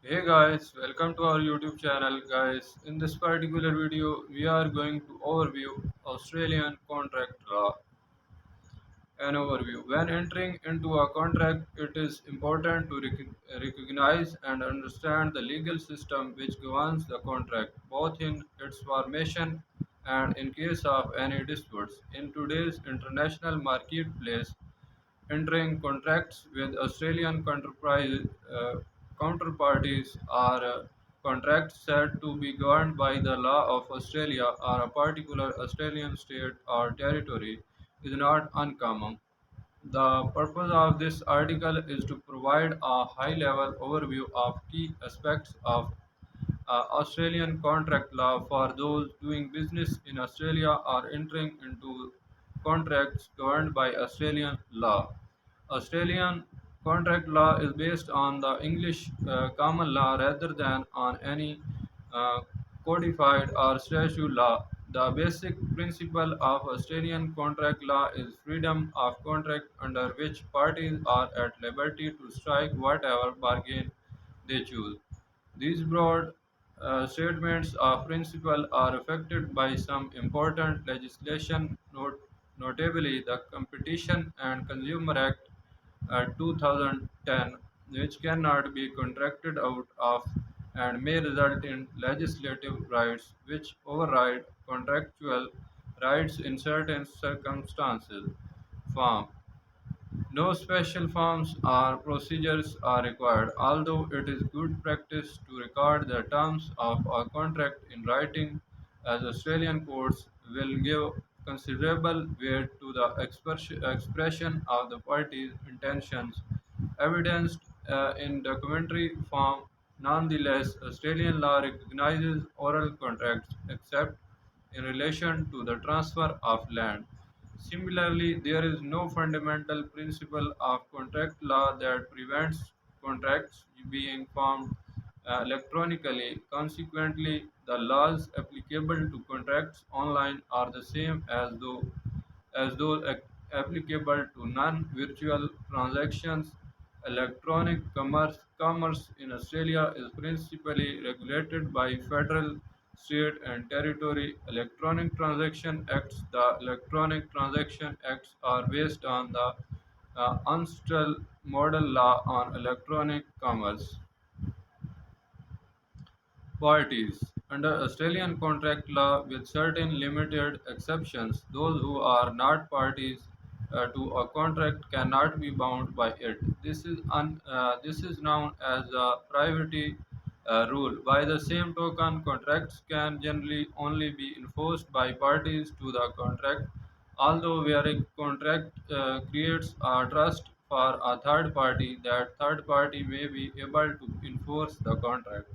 Hey guys, welcome to our YouTube channel guys. In this particular video, we are going to overview Australian contract law. An overview. When entering into a contract, it is important to recognize and understand the legal system which governs the contract, both in its formation and in case of any disputes. In today's international marketplace, entering contracts with Australian counterparties are contracts said to be governed by the law of Australia or a particular Australian state or territory is not uncommon. The purpose of this article is to provide a high level overview of key aspects of Australian contract law for those doing business in Australia or entering into contracts governed by Australian law. Australian contract law is based on the English common law rather than on any uh, codified or statute law. The basic principle of Australian contract law is freedom of contract, under which parties are at liberty to strike whatever bargain they choose. These broad statements of principle are affected by some important legislation, notably the Competition and Consumer Act 2010, which cannot be contracted out of and may result in legislative rights which override contractual rights in certain circumstances. Farm. No special forms or procedures are required, although it is good practice to record the terms of a contract in writing, as Australian courts will give considerable weight to the expression of the parties' intentions, evidenced in documentary form. Nonetheless, Australian law recognizes oral contracts except in relation to the transfer of land. Similarly, there is no fundamental principle of contract law that prevents contracts being formed electronically. Consequently, the laws applicable to contracts online are the same as those applicable to non-virtual transactions. Electronic commerce in Australia is principally regulated by federal, state, and territory electronic transaction acts. The electronic transaction acts are based on the Unstral model law on electronic commerce. Parties. Under Australian contract law, with certain limited exceptions, those who are not parties to a contract cannot be bound by it. This is known as a privity rule. By the same token, contracts can generally only be enforced by parties to the contract, although where a contract creates a trust for a third party, that third party may be able to enforce the contract.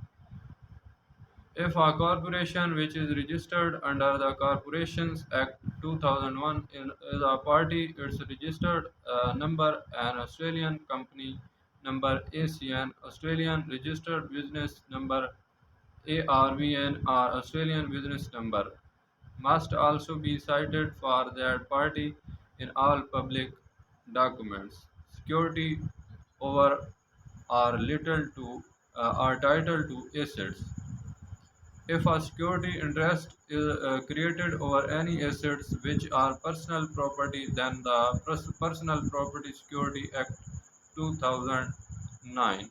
If a corporation which is registered under the Corporations Act 2001 is a party, its registered number an Australian company number ACN, Australian registered business number ARVN or Australian business number must also be cited for that party in all public documents. Security over or little to or title to assets. If a security interest is created over any assets which are personal property, then the Personal Property Security Act 2009